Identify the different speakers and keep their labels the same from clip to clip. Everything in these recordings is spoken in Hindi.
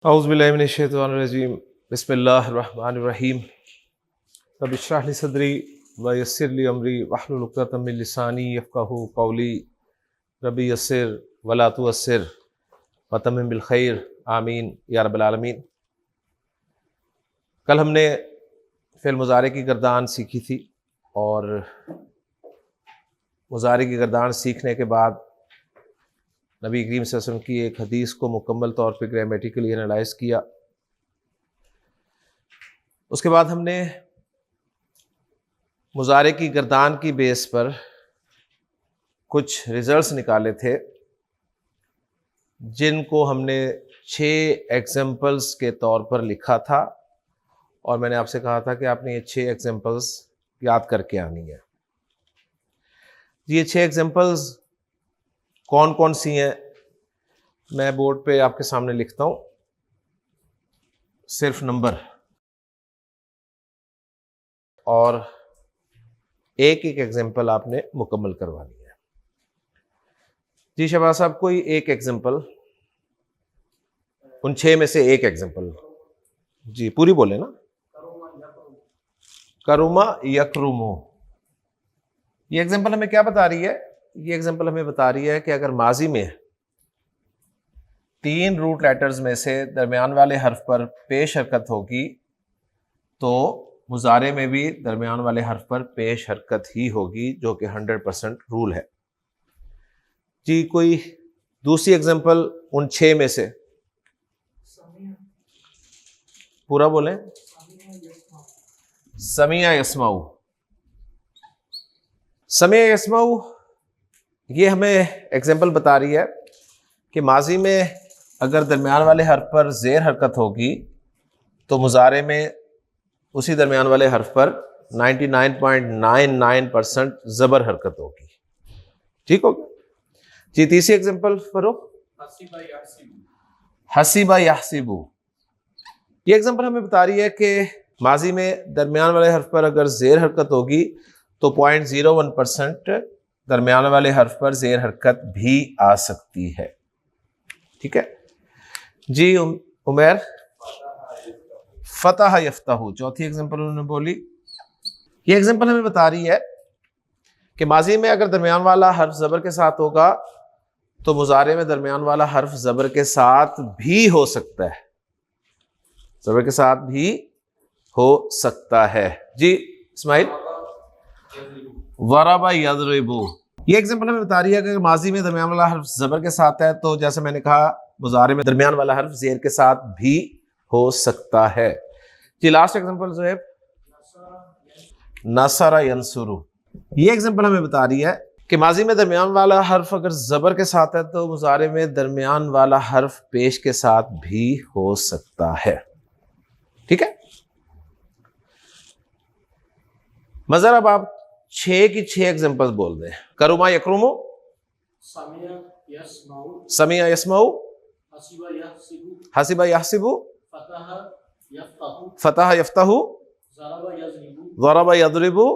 Speaker 1: औज़ुबिल्लाहि मिनश्शैतानिर्रजीम बिस्मिल्लाहिर्रहमानिर्रहीम रब्बि इश्रह ली सदरी व यस्सिर ली अमरी वहलुल उक़दतम मिन लिसानी यफ़क़हू क़ौली रब्बि यस्सिर वला तुअस्सिर व तम्मिम बिल खैर आमीन या रब्बल आलमीन। कल हमने फ़िल मुज़ारे की गर्दान सीखी थी और मुज़ारे की गर्दान सीखने के बाद नबी करीम सल्लल्लाहु अलैहि वसल्लम की एक हदीस को मुकम्मल तौर पर ग्रामेटिकली एनालाइज किया। उसके बाद हमने मुज़ारे की गर्दान की बेस पर कुछ रिज़ल्ट्स निकाले थे जिनको हमने 6 एग्जाम्पल्स के तौर पर लिखा था और मैंने आपसे कहा था कि आपने ये 6 एग्जाम्पल्स याद करके आनी है। ये 6 एग्जाम्पल्स कौन कौन सी हैं मैं बोर्ड पे आपके सामने लिखता हूँ, सिर्फ नंबर, और एक एक एग्जाम्पल आपने मुकम्मल करवानी है। जी शहबाज साहब, कोई एक एग्जाम्पल, उन 6 में से एक एग्जाम्पल। जी पूरी बोले ना। करुमा यकरुमो, ये एग्जाम्पल हमें क्या बता रही है? ये एग्जाम्पल हमें बता रही है कि अगर माजी में 3 रूट लेटर्स में से दरमियान वाले हर्फ पर पेश हरकत होगी तो मुज़ारे में भी दरमियान वाले हर्फ पर पेश हरकत ही होगी, जो कि 100% रूल है। जी कोई दूसरी एग्जाम्पल उन 6 में से? पूरा बोलें। समिया यस्माऊ, समिया यस्माऊ, ये हमें एग्जाम्पल बता रही है कि माजी में अगर दरमियान वाले हर्फ पर ज़ेर हरकत होगी तो मुज़ारे में उसी दरमियान वाले हर्फ पर 99.99% ज़बर हरकत होगी। ठीक हो गया जी। तीसरी एग्जाम्पल करो, हसीबा याहसिबू। ये एग्जाम्पल हमें बता रही है कि माजी में दरमियान वाले हर्फ पर अगर ज़ेर हरकत होगी तो 0.01% दरमियान वाले हर्फ पर ज़ेर हरकत भी आ सकती है। ठीक है जी। उमर, फतह यफ्तहू, चौथी एग्जाम्पल उन्होंने बोली। ये एग्जाम्पल हमें बता रही है कि माजी में अगर दरमियान वाला हर्फ ज़बर के साथ होगा तो मुज़ारे में दरमियान वाला हर्फ ज़बर के साथ भी हो सकता है, ज़बर के साथ भी हो सकता है। जी इस्माइल, वरबा यदरिबू, ये एग्जाम्पल हमें बता रही है कि माजी में दरमियान वाला हर्फ ज़बर के साथ है तो जैसे मैंने कहा मुज़ारे में दरमियान वाला हर्फ ज़ेर के साथ भी हो सकता है। जी लास्ट एग्जाम्पल जो है नसरा यंसुरु, ये एग्जाम्पल हमें बता रही है कि माजी में दरमियान वाला हर्फ अगर ज़बर के साथ है तो मुज़ारे में दरमियान वाला हर्फ पेश के साथ भी हो सकता है। ठीक है। मज़र अब आप 6 की 6 एग्जाम्पल्स बोल दें। करुमा यकरुमु, समिया यस्माऊ, हसीबा याहसिबू, फतह यफ्तहू, ज़रबा यदरिबू,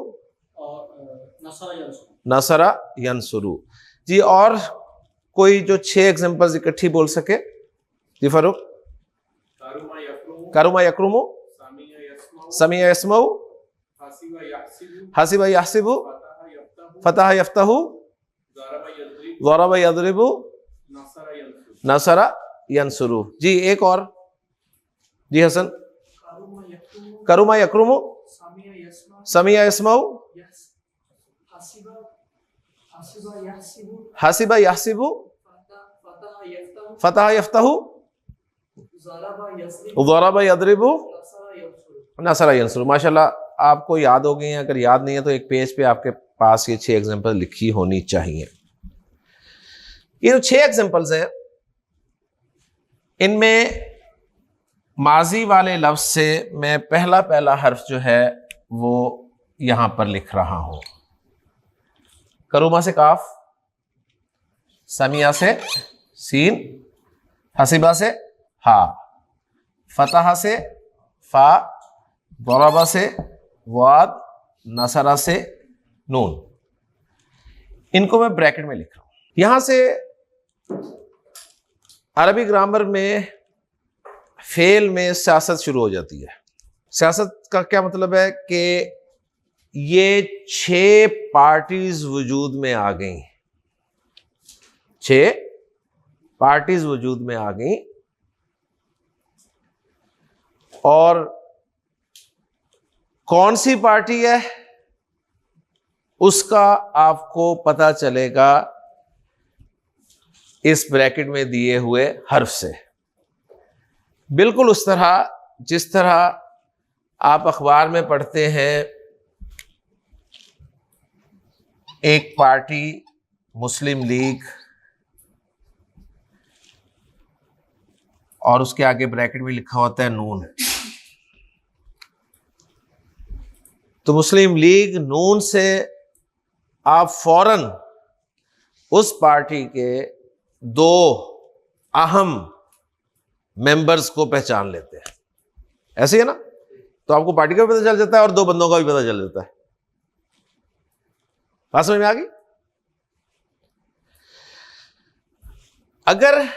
Speaker 1: नसरा यंसुरु। जी और कोई जो 6 एग्जाम्पल्स इकट्ठी बोल सके? जी फारूक। करुमा यकरुमु, समिया यस्माऊ, हसीबा याहसिबू, फतह यफ्तहू, ज़रबा यदरिबू, नसरा यंसुरु। जी एक और। जी हसन। करुमा यकरुमु, समिया यस्माऊ, हसीबा याहसिबू, फतह यफ्तहू, ज़रबा यदरिबू, नसरा यंसुरु। माशाल्लाह आपको याद हो गई हैं। अगर याद नहीं है तो एक पेज पे आपके पास ये 6 एग्जाम्पल लिखी होनी चाहिए। ये जो 6 एग्जाम्पल्स हैं इनमें माजी वाले लफ्ज से मैं पहला पहला हर्फ जो है वो यहां पर लिख रहा हूं। करुमा से काफ, समिया से सीन, हसीबा से हा, फतह से फा, ज़रबा से वाद, नसरा से नून। इनको मैं ब्रैकेट में लिख रहा हूं। यहां से अरबी ग्रामर में फेल में सियासत शुरू हो जाती है। सियासत का क्या मतलब है कि ये 6 पार्टीज वजूद में आ गई, 6 पार्टीज वजूद में आ गई, और कौन सी पार्टी है उसका आपको पता चलेगा इस ब्रैकेट में दिए हुए हर्फ से। बिल्कुल उस तरह जिस तरह आप अखबार में पढ़ते हैं एक पार्टी मुस्लिम लीग और उसके आगे ब्रैकेट में लिखा होता है नून, तो मुस्लिम लीग नून से आप फौरन उस पार्टी के 2 अहम मेंबर्स को पहचान लेते हैं। ऐसे है ना? तो आपको पार्टी का भी पता चल जाता है और 2 बंदों का भी पता चल जाता है। बात समझ में आ गई? अगर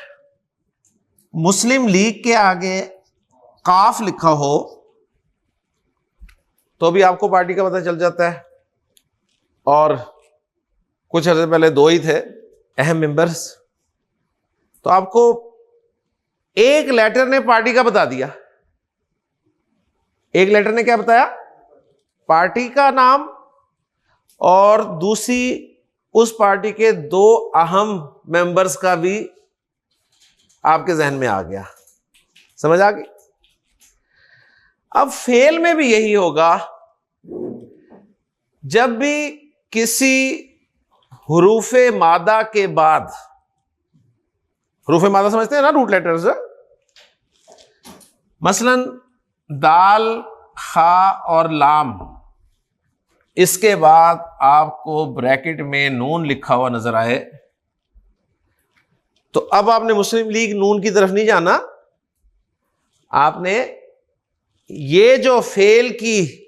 Speaker 1: मुस्लिम लीग के आगे काफ लिखा हो तो भी आपको पार्टी का पता चल जाता है, और कुछ अर्से पहले 2 ही थे अहम मेंबर्स, तो आपको एक लेटर ने पार्टी का बता दिया। एक लेटर ने क्या बताया? पार्टी का नाम, और दूसरी उस पार्टी के 2 अहम मेंबर्स का भी आपके जहन में आ गया। समझ आ गई? अब फेल में भी यही होगा। जब भी किसी हुरूफे मादा के बाद, हुरूफे मादा समझते हैं ना, रूट लेटर्स, मसलन दाल, खा और लाम, इसके बाद आपको ब्रैकेट में नून लिखा हुआ नजर आए, तो अब आपने मुस्लिम लीग नून की तरफ नहीं जाना, आपने ये जो फेल की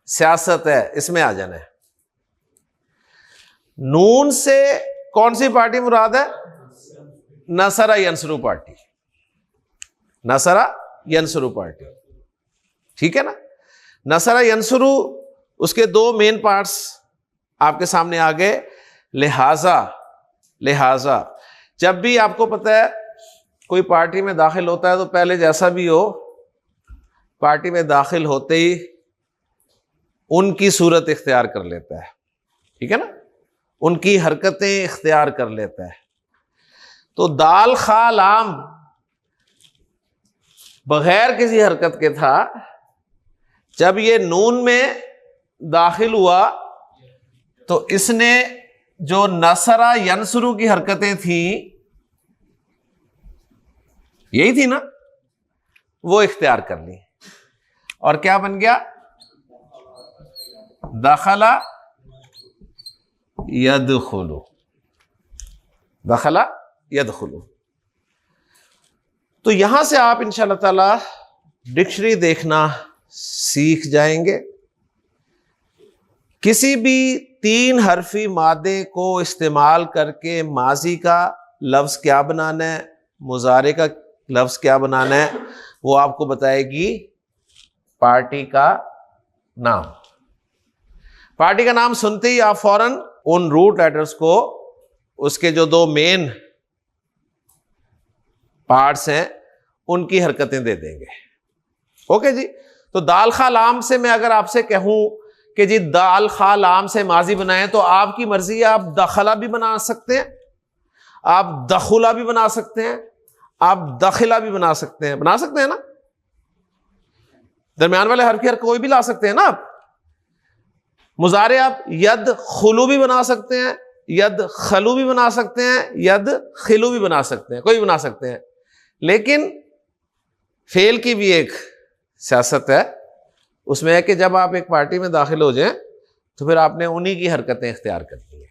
Speaker 1: सियासत है इसमें आ जाना है। नून से कौन सी पार्टी मुराद है? नसरा यंसरू पार्टी, नसरा यंसरू पार्टी, ठीक है ना? नसरा यंसरू, उसके 2 मेन पार्ट्स आपके सामने आ गए। लिहाजा जब भी आपको पता है कोई पार्टी में दाखिल होता है तो पहले जैसा भी हो, पार्टी में दाखिल होते ही उनकी सूरत इख्तियार कर लेता है, ठीक है ना? उनकी हरकतें इख्तियार कर लेता है। तो दाल खा लाम बगैर किसी हरकत के था, जब ये नून में दाखिल हुआ तो इसने जो नसरा यंसरू की हरकतें थी, यही थी ना, वो इख्तियार कर ली, और क्या बन गया? दखला यदखुलु, दखला यदखुलु। तो यहां से आप इंशाअल्लाह ताला डिक्शनरी देखना सीख जाएंगे। किसी भी 3 हरफी मादे को इस्तेमाल करके माजी का लफ्ज क्या बनाना है, मुजारे का लफ्ज क्या बनाना है, वो आपको बताएगी पार्टी का नाम। पार्टी का नाम सुनते ही आप फौरन उन रूट लेटर्स को, उसके जो 2 मेन पार्ट्स हैं, उनकी हरकतें दे देंगे। ओके जी? तो दाल खा लाम से मैं अगर आपसे कहूं कि जी दाल खा लाम से माजी बनाएं, तो आपकी मर्जी है। आप दखला भी बना सकते हैं, आप दखुला भी बना सकते हैं, आप दखिला भी बना सकते हैं। बना सकते हैं ना? दरमियान वाले हर्फ की हरकत कोई भी ला सकते हैं ना आप। मुजारे आप यद खुलू भी बना सकते हैं, यद खलू भी बना सकते हैं, यद खिलू भी बना सकते हैं, कोई भी बना सकते हैं। लेकिन फेल की भी एक सियासत है, उसमें है कि जब आप एक पार्टी में दाखिल हो जाएं तो फिर आपने उन्हीं की हरकतें इख्तियार करनी है।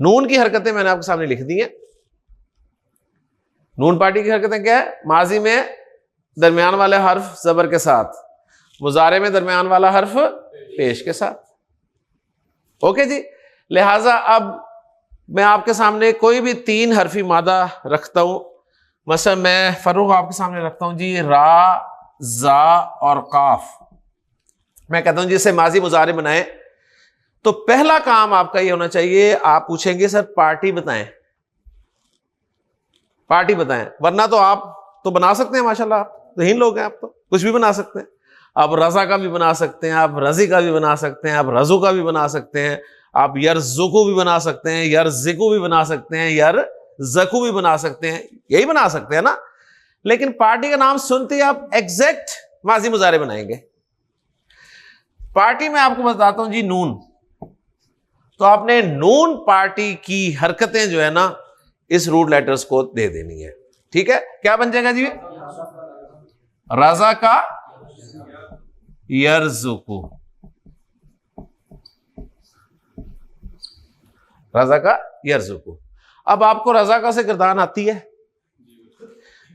Speaker 1: नून की हरकतें मैंने आपके सामने लिख दी हैं। नून पार्टी की हरकतें क्या है? माजी में दरमियान वाले हर्फ जबर के साथ, मुजारे में दरमियान वाला हर्फ पेश के साथ। ओके जी? लिहाजा अब मैं आपके सामने कोई भी 3 हरफी मादा रखता हूं, मसलन मैं फरूख आपके सामने रखता हूं जी, रा, जा और काफ। मैं कहता हूं जी इसे माजी मुजारे बनाएं, तो पहला काम आपका ये होना चाहिए, आप पूछेंगे सर पार्टी बताएं, पार्टी बताएं, वरना तो आप तो बना सकते हैं माशाल्लाह, आप ज़हीन लोग हैं, आप तो कुछ भी बना सकते हैं। आप रजा का भी बना सकते हैं, आप रजी का भी बना सकते हैं, आप रजू का भी बना सकते हैं, आप यरजुकू भी बना सकते हैं, यरजिकू भी बना सकते हैं, यरजकू भी बना सकते हैं, यही बना सकते हैं ना। लेकिन पार्टी का नाम सुनते ही आप एग्जैक्ट माजी मुजारे बनाएंगे। पार्टी में आपको बताता हूं जी नून, तो आपने नून पार्टी की हरकतें जो है ना इस रूट लेटर्स को दे देनी है। ठीक है, क्या बन जाएगा जी? रजा का यरजुकू, रजा का यरजुकू। अब आपको रजा का से गर्दान आती है,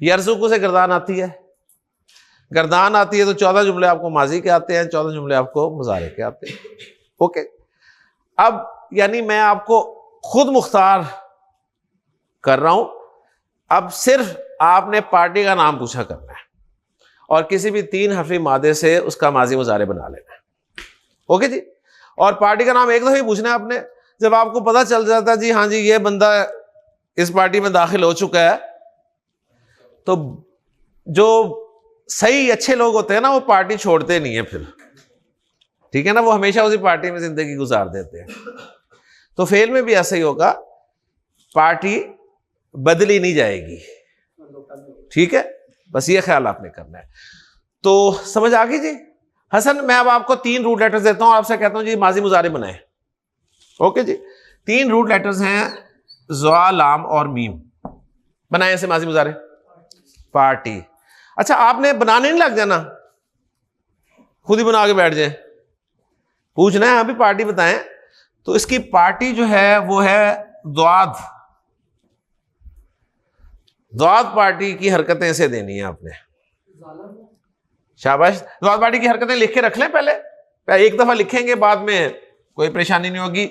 Speaker 1: यरजुकू से गर्दान आती है, गर्दान आती है तो 14 जुमले आपको माजी के आते हैं, 14 जुमले आपको मुजारे के आते हैं। ओके, अब यानी मैं आपको खुद मुख्तार कर रहा हूं, अब सिर्फ आपने पार्टी का नाम पूछा करना है और किसी भी 3 हर्फी मादे से उसका माजी मुजारे बना लेना है। ओके जी, और पार्टी का नाम एक दफे पूछना है आपने। जब आपको पता चल जाता है जी हाँ जी ये बंदा इस पार्टी में दाखिल हो चुका है, तो जो सही अच्छे लोग होते हैं ना वो पार्टी छोड़ते नहीं है फिर, ठीक है ना, वो हमेशा उसी पार्टी में जिंदगी गुजार देते हैं। तो फेल में भी ऐसा ही होगा, पार्टी बदली नहीं जाएगी। ठीक है, बस ये ख्याल आपने करना है। तो समझ आ गई जी? हसन, मैं अब आपको 3 रूट लेटर्स देता हूं, आपसे कहता हूं जी माजी मुजारे बनाए। ओके जी, 3 रूट लेटर्स हैं, ज़ा, लाम और मीम। बनाए ऐसे माजी मुजारे। पार्टी, अच्छा आपने बनाने नहीं लग जाना, खुद ही बना के बैठ जाए, पूछना है अभी पार्टी बताएं। तो इसकी पार्टी जो है वो है द्वाद, द्वाद पार्टी की हरकतें ऐसे देनी है आपने। शाबाश, द्वाद पार्टी की हरकतें लिख के रख लें, पहले एक दफा लिखेंगे, बाद में कोई परेशानी नहीं होगी।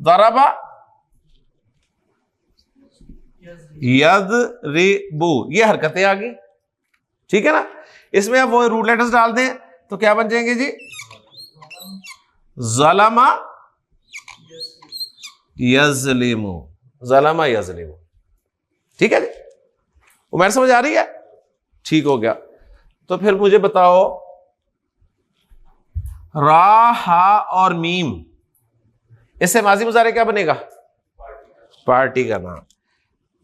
Speaker 1: दरबा यदरिबु, ये हरकतें आ गई, ठीक है ना। इसमें अब वो रूट लेटर्स डाल दें तो क्या बन जाएंगे जी? ज़लमा यज़लिमु, ज़लमा यज़लिमु। ठीक है जी, उमर समझ आ रही है? ठीक हो गया। तो फिर मुझे बताओ, रा, हा और मीम, इससे माजी मुजारे क्या बनेगा? पार्टी का नाम।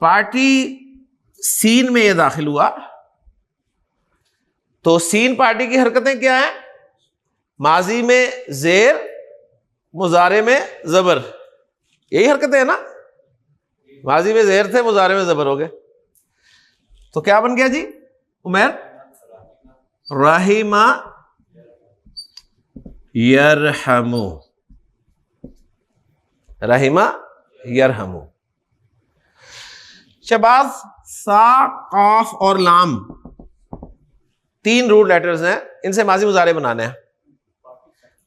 Speaker 1: पार्टी सीन में ये दाखिल हुआ, तो सीन पार्टी की हरकतें क्या है? माजी में जेर, मुजारे में जबर, यही हरकतें है ना। माजी में जेर थे, मुजारे में जबर हो गए, तो क्या बन गया जी उमर? रहीमा यरहमु, रहीमा यरहमु। शबाज, सा, काफ और लाम, 3 रूट लेटर्स हैं, इनसे माजी मुजारे बनाने हैं।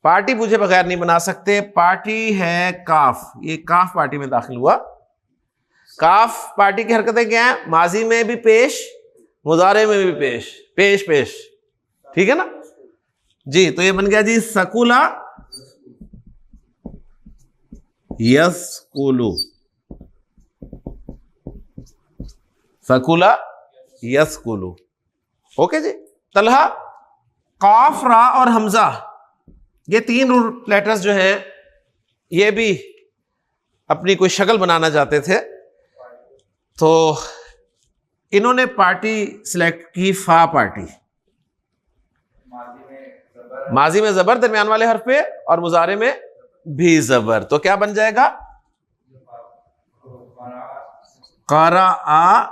Speaker 1: पार्टी पूछे बगैर नहीं बना सकते। पार्टी है काफ, ये काफ पार्टी में दाखिल हुआ। काफ पार्टी की हरकतें क्या है? माजी में भी पेश, मुजारे में भी पेश, पेश पेश, ठीक है ना जी। तो ये बन गया जी सकुला यस्कुलु, सकुला यस्कुलु। ओके जी। तलहा, काफ, रा और हमजा, ये 3 रूट लेटर्स जो हैं ये भी अपनी कोई शक्ल बनाना चाहते थे, तो इन्होंने पार्टी सिलेक्ट की फा पार्टी। माजी में जबर दरमियान वाले हर्फ पे और मुजारे में भी जबर, तो क्या बन जाएगा? क़राअ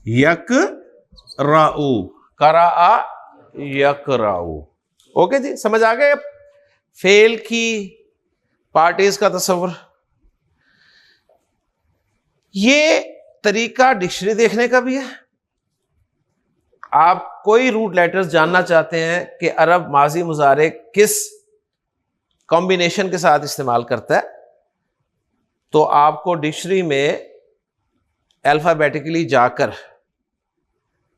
Speaker 1: यक़राउ, क़राअ यक़राउ। ओके जी, समझ आ गए फेल की पार्टीज का तस्वर। ये तरीका डिक्शनरी देखने का भी है। आप कोई रूट लेटर्स जानना चाहते हैं कि अरब माजी मुजारे किस कॉम्बिनेशन के साथ इस्तेमाल करता है, तो आपको डिक्शनरी में अल्फ़ाबेटिकली जाकर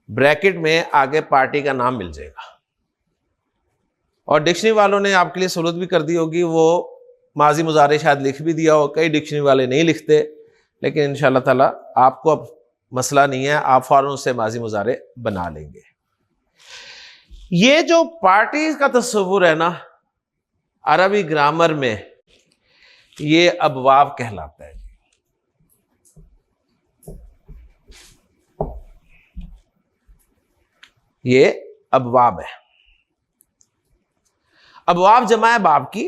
Speaker 1: ब्रैकेट में आगे पार्टी का नाम मिल जाएगा। और डिक्शनरी वालों ने आपके लिए सहूलत भी कर दी होगी, वो माजी मुजारे शायद लिख भी दिया हो, कई डिक्शनरी वाले नहीं लिखते, लेकिन इंशाअल्लाह ताला आपको अब मसला नहीं है, आप फौरन उससे माजी मुजारे बना लेंगे। ये जो पार्टीज का तस्वुर है ना अरबी ग्रामर में, ये अबवाब कहलाता है। ये अबवाब है। अबवाब जमा है बाब की।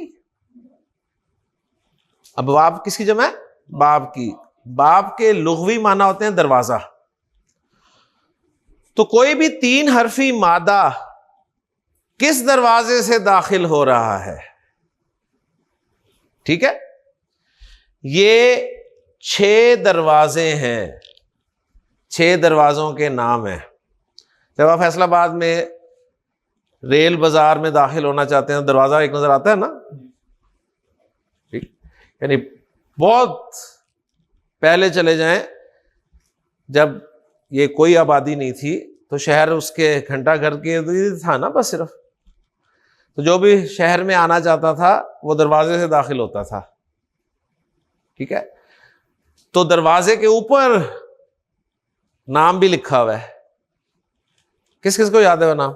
Speaker 1: अबवाब किसकी जमा है? बाब की। बाब के लुग़वी माना होते हैं दरवाजा। तो कोई भी 3 हरफी मादा किस दरवाजे से दाखिल हो रहा है, ठीक है? ये 6 दरवाजे हैं, 6 दरवाजों के नाम हैं। जब आप फैसलाबाद में रेल बाजार में दाखिल होना चाहते हैं, दरवाजा एक नजर आता है ना, ठीक? यानी बहुत पहले चले जाएं, जब ये कोई आबादी नहीं थी, तो शहर उसके घंटा घर के था ना बस सिर्फ, तो जो भी शहर में आना चाहता था वो दरवाजे से दाखिल होता था, ठीक है? तो दरवाजे के ऊपर नाम भी लिखा हुआ है। किस किस को याद है वो नाम?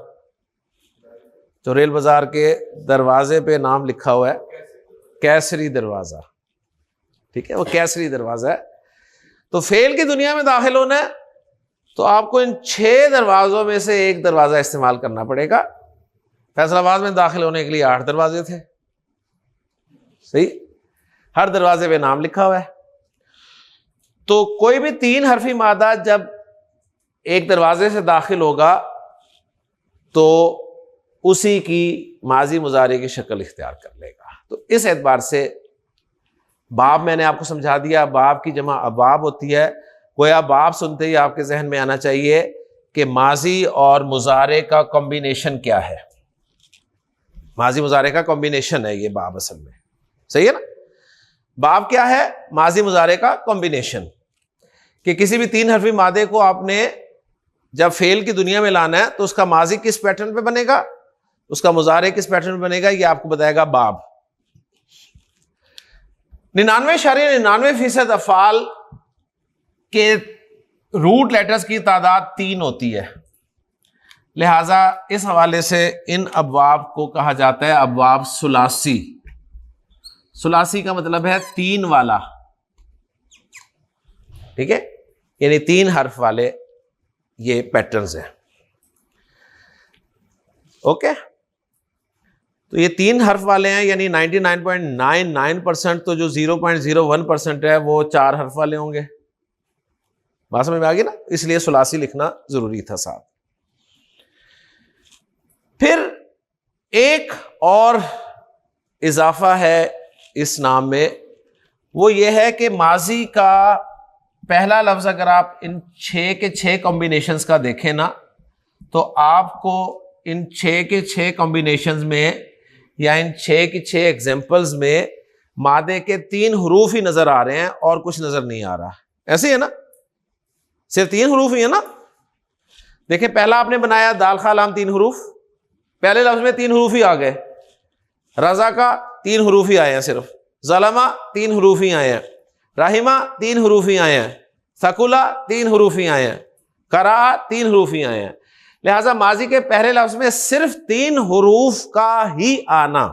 Speaker 1: जो रेल बाजार के दरवाजे पे नाम लिखा हुआ है, कैसरी दरवाजा, ठीक है? वो कैसरी दरवाजा है। तो फेल की दुनिया में दाखिल होना है तो आपको इन 6 दरवाजों में से एक दरवाजा इस्तेमाल करना पड़ेगा। फैसलाबाद में दाखिल होने के लिए 8 दरवाजे थे, सही? हर दरवाजे पे नाम लिखा हुआ है। तो कोई भी 3 हरफी मादा जब एक दरवाजे से दाखिल होगा तो उसी की माजी मुजारे की शक्ल इख्तियार कर लेगा। तो इस एतबार से बाब मैंने आपको समझा दिया। बाब की जमा अबाब होती है। गोया बाब सुनते ही आपके जहन में आना चाहिए कि माजी और मुजारे का कॉम्बिनेशन क्या है। माजी मुजारे का कॉम्बिनेशन है ये बाब असल में, सही है ना? बाब क्या है? माजी मुजारे का कॉम्बिनेशन। कि किसी भी 3 हरफी मादे को आपने जब फेल की दुनिया में लाना है तो उसका माजी किस पैटर्न पे बनेगा, उसका मुजारे किस पैटर्न पे बनेगा, ये आपको बताएगा बाब। 99.99% अफ़ाल के रूट लेटर्स की तादाद 3 होती है। लिहाजा इस हवाले से इन अबवाब को कहा जाता है अबवाब सुलासी। सुलासी का मतलब है 3 वाला, ठीक है? यानी 3 हर्फ वाले ये पैटर्न्स हैं। ओके, तो ये 3 हर्फ वाले हैं, यानी 99.99% तो जो 0.01% है वो 4 हर्फ वाले होंगे। बात समझ में आ गई ना? इसलिए सुलासी लिखना जरूरी था साहब। फिर एक और इजाफा है इस नाम में, वो ये है कि माजी का पहला लफ्ज अगर आप इन 6 के 6 कॉम्बिनेशंस का देखें ना, तो आपको इन 6 के 6 कॉम्बिनेशंस में या इन 6 की 6 एग्जांपल्स में मादे के 3 हरूफ ही नजर आ रहे हैं और कुछ नजर नहीं आ रहा। ऐसे ही है ना? सिर्फ 3 हरूफ ही है ना? देखिए, पहला आपने बनाया दाल खा लाम 3 हरूफ, पहले लफ्ज में 3 हरूफ ही आ गए। रजा का 3 हरूफ ही आए हैं सिर्फ। ज़लमा 3 हरूफ ही आए हैं। राहिमा 3 हरूफ ही आए हैं। सकुला 3 हरूफ ही आए हैं। करा 3 हरूफ ही आए हैं। लिहाजा माजी के पहले लफ्ज में सिर्फ 3 हरूफ का ही आना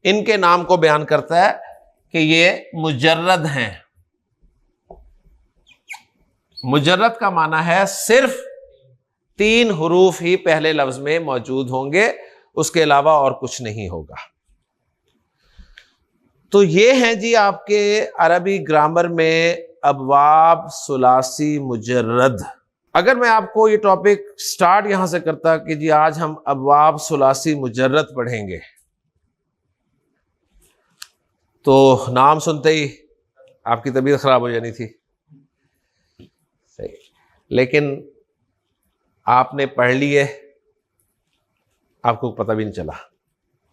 Speaker 1: इनके नाम को बयान करता है कि ये मुजर्रद हैं। मुजर्रद का माना है सिर्फ 3 हरूफ ही पहले लफ्ज में मौजूद होंगे, उसके अलावा और कुछ नहीं होगा। तो ये हैं जी आपके अरबी ग्रामर में अबवाब सुलासी मुजर्रद। अगर मैं आपको ये टॉपिक स्टार्ट यहां से करता कि जी आज हम अबवाब सुलासी मुजर्रद पढ़ेंगे, तो नाम सुनते ही आपकी तबीयत खराब हो जानी थी, सही। लेकिन आपने पढ़ लिए, आपको पता भी नहीं चला,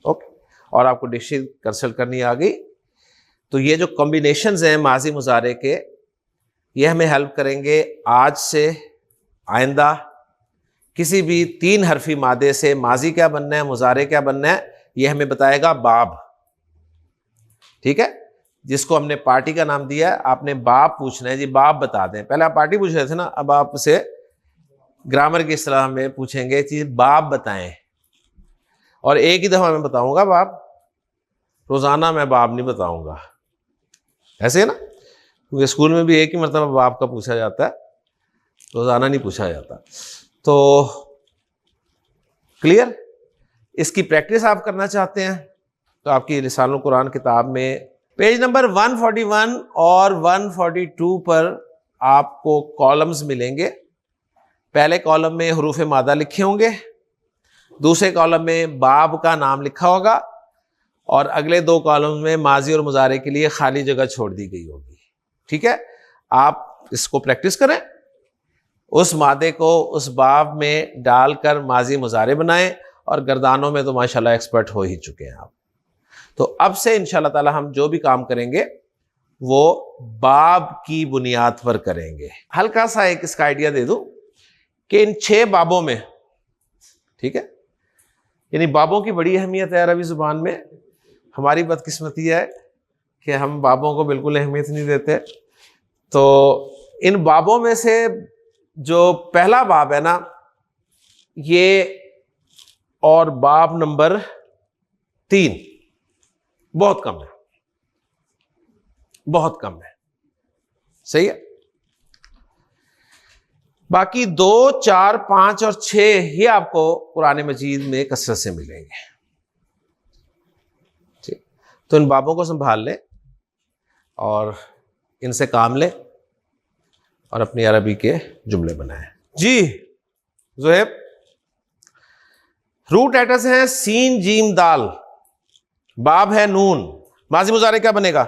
Speaker 1: ओके, और आपको डिक्शनरी कंसल्ट करनी आ गई। तो ये जो कॉम्बिनेशंस हैं माजी मुजारे के, ये हमें हेल्प करेंगे आज से आइंदा किसी भी 3 हरफी मादे से माजी क्या बनना है, मुजारे क्या बनना है, ये हमें बताएगा बाब। ठीक है, जिसको हमने पार्टी का नाम दिया है, आपने बाब पूछना है जी, बाब बता दें। पहले आप पार्टी पूछ रहे थे ना, अब आपसे ग्रामर की इस्तेलाह में पूछेंगे चीज बाब बताएं, और एक ही दफा मैं बताऊंगा बाब, रोजाना मैं बाब नहीं बताऊंगा। ऐसे है ना, क्योंकि स्कूल में भी एक ही मरतबा बाब का पूछा जाता है, रोजाना नहीं पूछा जाता। तो क्लियर, इसकी प्रैक्टिस आप करना चाहते हैं तो आपकी लिसानुल कुरान किताब में पेज नंबर 141 और 142 पर आपको कॉलम्स मिलेंगे। पहले कॉलम में हरूफ मादा लिखे होंगे, दूसरे कॉलम में बाब का नाम लिखा होगा, और अगले 2 कॉलम में माजी और मुजारे के लिए खाली जगह छोड़ दी गई होगी। ठीक है, आप इसको प्रैक्टिस करें, उस मादे को उस बाब में डालकर माजी मुजारे बनाएं, और गर्दानों में तो माशाल्लाह एक्सपर्ट हो ही चुके हैं आप। तो अब से इंशाल्लाह ताला हम जो भी काम करेंगे वो बाब की बुनियाद पर करेंगे। हल्का सा एक इसका आइडिया दे दूं कि इन 6 बाबों में, ठीक है, यानी बाबों की बड़ी अहमियत है अरबी जुबान में। हमारी बदकिस्मती है कि हम बाबों को बिल्कुल अहमियत नहीं देते। तो इन बाबों में से जो पहला बाब है ना, ये और बाब नंबर 3 बहुत कम है, बहुत कम है, सही है। बाकी 2, 4, 5 और 6 ये आपको कुरान मजीद में कसरत से मिलेंगे। ठीक, तो इन बाबों को संभाल लें और इनसे काम लें और अपनी अरबी के जुमले बनाएं। जी ज़ुहैब, रूट लेटर्स हैं सीन जीम दाल, बाब है नून, माजी मुजारे क्या बनेगा?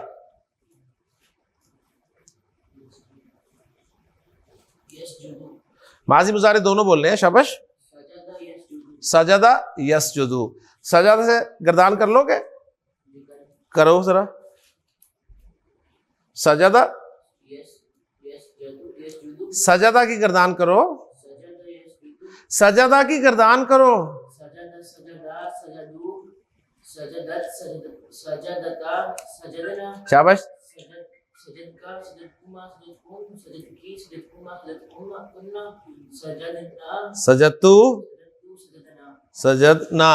Speaker 1: माजी मुजारे दोनों बोल रहे हैं, शाबाश। सजदा यसजुदू, सजदा से गर्दान कर लोगे, करो जरा, सजदा, सजदा की गर्दान करो, सजदा की गर्दान करो, शाबाश। सजदतु सजदना,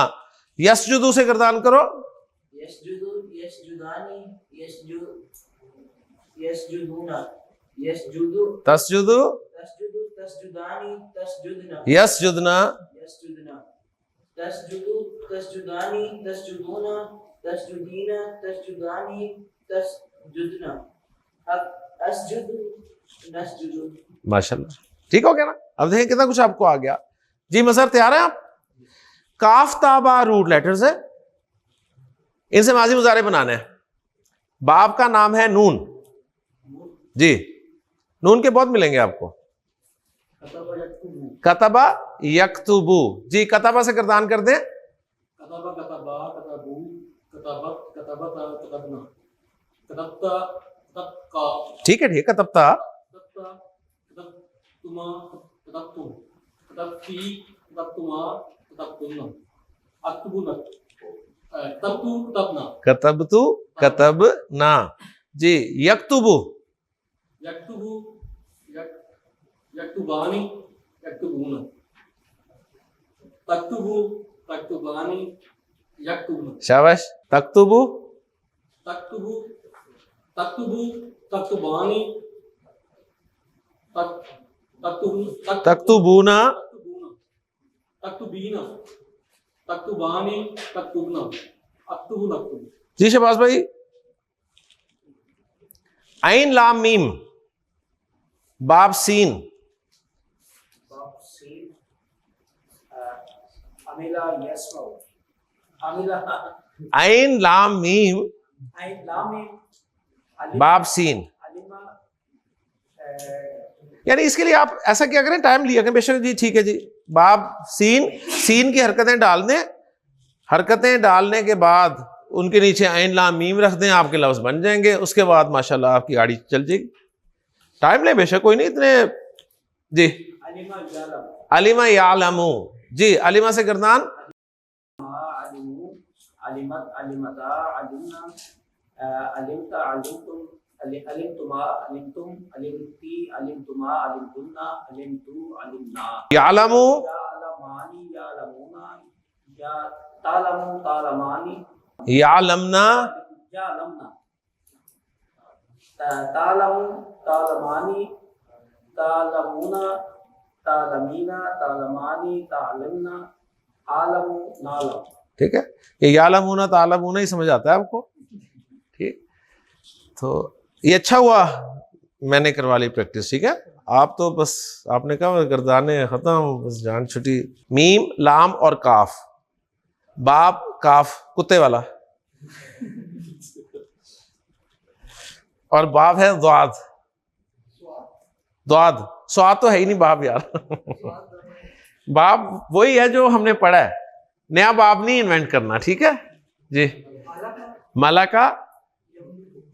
Speaker 1: यसजुदू से गर्दान करो, यसजुदू यसजुदानी यसजुदूना, यसजुदू तस्जुदू तस्जुदानी तस्जुदना, यसजुदना तस्जुदू तस्जुदानी तस्जुदूना तस्जुदीना तस्जुदानी तस्जुदना, अस्जुदु नस्जुदु। माशाल्लाह, ठीक हो गया ना। अब देखें कितना कुछ आपको आ गया। जी मसर, तैयार हैं आप? काफ ताबा रूट लेटर्स है, इनसे माजी मुजारे बनाने हैं। बाब का नाम है नून, जी नून के बहुत मिलेंगे आपको। कतबा यक्तुबू, जी कतबा से गर्दान कर दें, कतबा कतबा कतबू कतबत कतबता कतबना कतबता कतबका, ठीक है, ठीक है, कतबता कतबता कतबतुमा कतबतुम कतबती कतबतुमा कतबतुन्ना, अक्तुबुना कतबतु कतबना, कतबतु कतबना, जी यक्तुबू यक्तुबू यक्तुबानी यक्तुबूना, तक्तुबू तक्तुबानी यक्तुबूना, शाबाश। तक्तुबू तक्तुबू तक्तुबू तक्तुबानी तक्तुबूना तक्तुबीना तक्तुबानी तक्तुबना, अक्तुबू नक्तुबू। जी शहबाज भाई, आइन लाम मीम, बाब सीन, आइन लाम मीम बाब सीन, यानी इसके लिए आप ऐसा क्या करें, टाइम लिया करें बेशक। जी ठीक है जी, बाब सीन, सीन की हरकतें डाल दें, हरकतें डालने के बाद उनके नीचे आइन लाम मीम रख दें, आपके लफ्ज बन जाएंगे। उसके बाद माशाल्लाह आपकी गाड़ी चल जाएगी। टाइम ले बेशक, कोई नहीं इतने। जी अलिमा यालमू, जी अलिमा से गर्दान,
Speaker 2: अलिमत अलिमता अलिमना अलिमता अलिमतुम अलिमतुमा अलिमतुम अलिमती अलिमतुमा अलिमतुन्ना अलिमतु अलिमना
Speaker 1: यालमू
Speaker 2: यालमानी यालमूना या तालमू तालमानी
Speaker 1: यालमना
Speaker 2: यालमना तालमू तालमानी तालमूना तालमीना तालमानी तालमना आलमू नालम।
Speaker 1: ठीक है, ये यालमूना तालमूना ही समझ आता है आपको। ठीक, तो ये अच्छा हुआ मैंने करवा ली प्रैक्टिस। ठीक है, आप तो बस आपने कहा गर्दाने खत्म, बस जान छुटी। मीम लाम और काफ, बाप काफ कुत्ते वाला, और बाप है द्वाद, द्वाद स्वाद तो है ही नहीं बाप यार। बाप वही है जो हमने पढ़ा है, नया बाप नहीं इन्वेंट करना। ठीक है जी। मलाका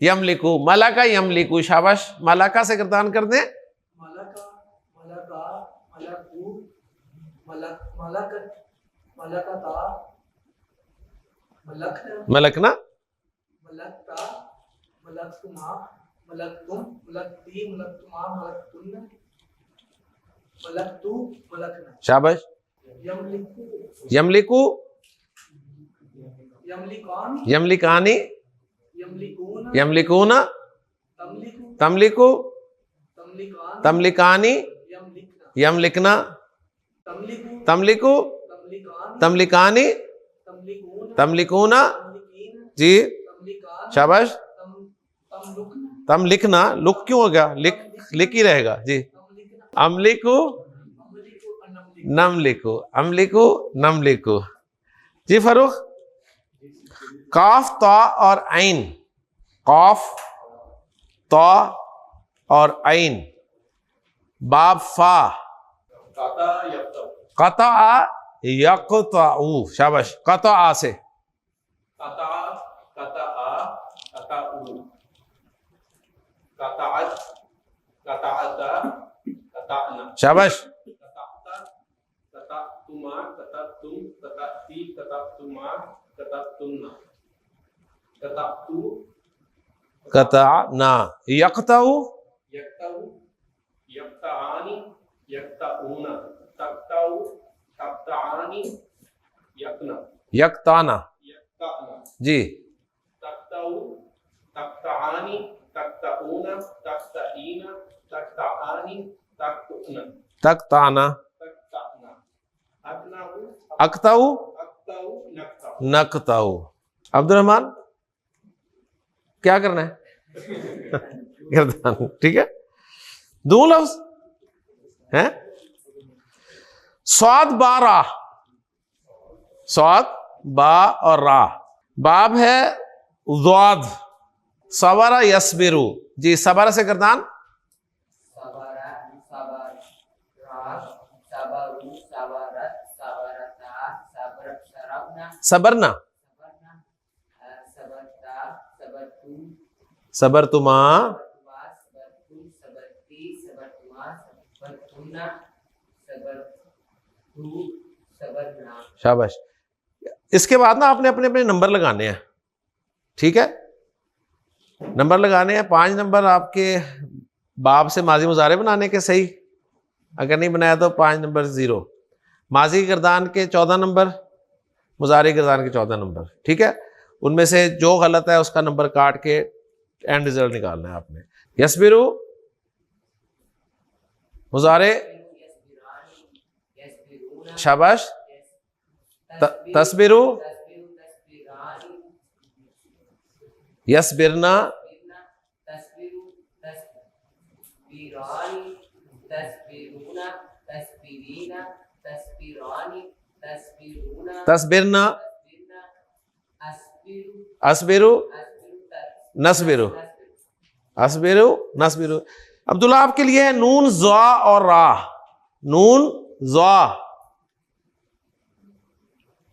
Speaker 1: यमलिकू, मलाका यमलिकू, शाबाश। मलाका से गर्दान कर दें,
Speaker 2: मलका मलका मलकू मलक मलकत मलकता मलकना
Speaker 1: मलकना
Speaker 2: मलकता मलकतुमा मलकतुम मलकती मलकतुमा मलकतुन्ना मलकतु मलकना।
Speaker 1: शाबाश।
Speaker 2: यमलिकू
Speaker 1: यमलिकू
Speaker 2: यमलिकानी
Speaker 1: यमलिकानी
Speaker 2: यमलिकूना
Speaker 1: यमलिकूना
Speaker 2: तमलिकू
Speaker 1: तमलिकू
Speaker 2: तमलिकानी
Speaker 1: तमलिकानी
Speaker 2: यमलिकना
Speaker 1: यमलिकना
Speaker 2: तमलिकू
Speaker 1: तमलिकू
Speaker 2: तमलिकानी
Speaker 1: तमलिकानी
Speaker 2: तमलिकूना
Speaker 1: तमलिकूना
Speaker 2: तमलिकीना
Speaker 1: जी
Speaker 2: तमलिकानी
Speaker 1: शाबाश।
Speaker 2: तमलुकना
Speaker 1: तम लिखना, लुक क्यों हो गया, लिख ही रहेगा जी। अमलिकू नमलिकू, अमलिकू नमलिकू। जी फारूक, काफ ता और आइन, काफ ता और आइन, बाब फा, कता यक़ताउ, शाबाश। कता से शाबाश। कताना यक़ताउ
Speaker 3: यक्तानी यक्ताऊना तक्ताऊ तक्तानी यक्ना
Speaker 1: यक़ताना
Speaker 3: यक्ताना
Speaker 1: जी।
Speaker 3: तक्ताऊ तक्तानी तक्ताऊना तक्ताईना तक्तानी तक्तुना
Speaker 1: तक़ताना
Speaker 3: तक्ताना अक्नाऊ
Speaker 1: अक़ताउ
Speaker 3: अक्ताऊ नक्ताऊ
Speaker 1: नक़ताउ। अब्दुल रहमान क्या करना है? गर्दान। ठीक है, दो लफ्ज हैं, स्वाद बा रा, स्वाद बा और रा, बाब है ज़्वाद, सवरा यस्बिरु, जी सबरा से गर्दान,
Speaker 2: सबरा सबर रात सबरु सबरत सबरता सबर शरबना
Speaker 1: सबरना
Speaker 2: सबरना सबरता सबरतु
Speaker 1: सबरतुमा
Speaker 2: सबरतु सबरती सबरतुमा सबरतुना सबरतु सबरना।
Speaker 1: शाबाश। इसके बाद ना आपने अपने अपने नंबर लगाने हैं। ठीक है, नंबर लगाने हैं, 5 नंबर आपके बाब से माजी मुजारे बनाने के सही, अगर नहीं बनाया तो 5 नंबर 0, माजी गर्दान के 14 नंबर, मुजारे गर्दान के 14 नंबर। ठीक है, उनमें से जो गलत है उसका नंबर काट के एंड रिजल्ट निकालना है आपने। यस्बिरु मुजारे, शाबाश। तस्बिरु यस्बिरना तस्बिरना अस्बिरु नस्बिरु अस्बिरु नस्बिरु। अब्दुल्ला आपके लिए है नून ज़ा और रा, नून ज़ा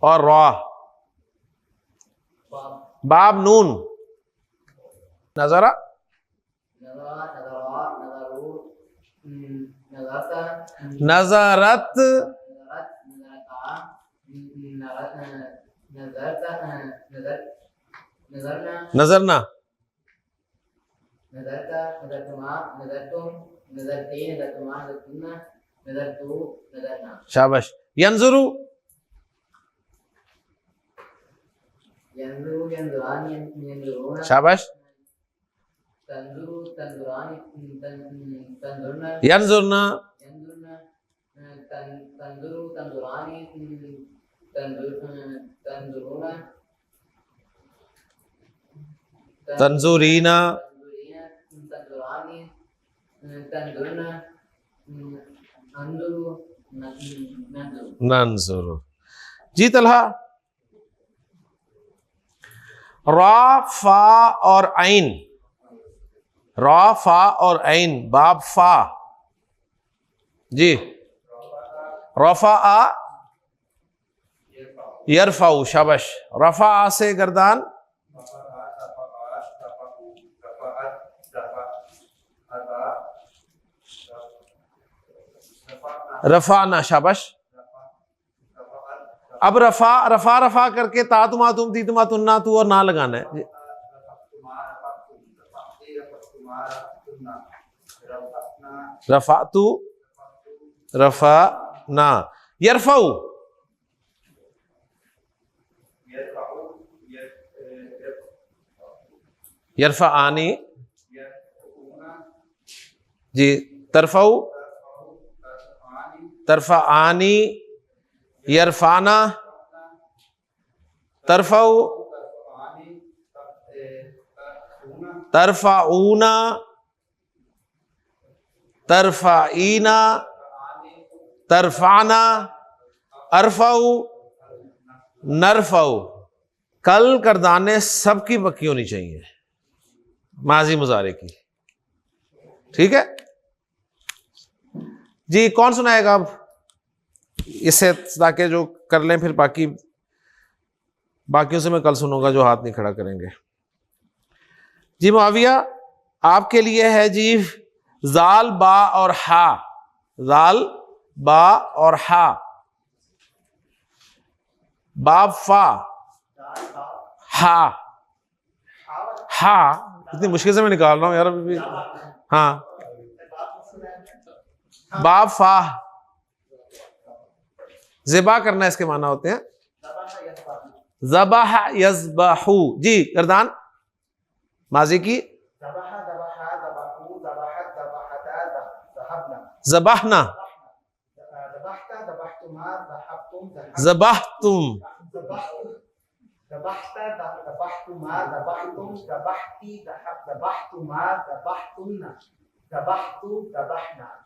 Speaker 1: और रा, बाब नून, नजरा
Speaker 2: नजरा नजरा नजरू नज़रत
Speaker 1: नज़रत नज़रना शाबाश। यंजुरु शाबाश। यंजुरना तंजुरीना नंजुरु। जी तलहा, रा फा और आइन, रा फा और आइन, बाब फा। जी रफा आ यरफाऊ, शाबाश। रफा आ से गर्दान, रफाना, शाबाश। अब रफा रफा रफा करके ता तुमा तुम ती तुमा तुन्ना तू और ना लगाना है। रफा तू रफा ना। यरफाऊ यरफा आनी। जी तरफाऊ तरफा आनी। यरफाना तरफाऊ तरफाऊना तरफाईना तरफाना अरफाऊ नरफाऊ। कल करदाने सबकी पक्की होनी चाहिए, माजी मुजारे की। ठीक है जी, कौन सुनाएगा अब इसे, ताकि जो कर लें फिर बाकियों से मैं कल सुनूंगा जो हाथ नहीं खड़ा करेंगे। जी मुआविया, आपके लिए है जी जाल बा और हा, जाल बा और हा, बाब फा हा। हा इतनी मुश्किल से मैं निकाल रहा हूं यार अभी भी। हाँ, बाब फा ज़िबा करना, इसके माना होते हैं ज़बह यज़बहू। जी गर्दान माजी की, ज़बहना ज़बहतुम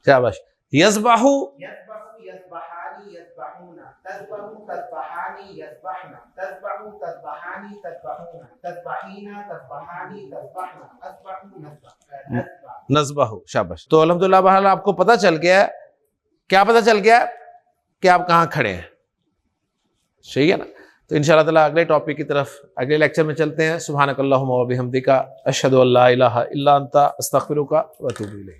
Speaker 1: शाबाश। यज़बहू नज़बहू, शाबाश। तो अल्हम्दुलिल्लाह बहरहाल आपको पता चल गया है, क्या पता चल गया कि आप कहाँ खड़े हैं, सही है ना। तो इंशाअल्लाह ताला अगले टॉपिक की तरफ अगले लेक्चर में चलते हैं। सुब्हानकल्लाहुम्मा व बिहम्दिका अशहदु अल्ला इलाहा इल्ला अंता अस्तगफिरुका व अतूबु इलैक।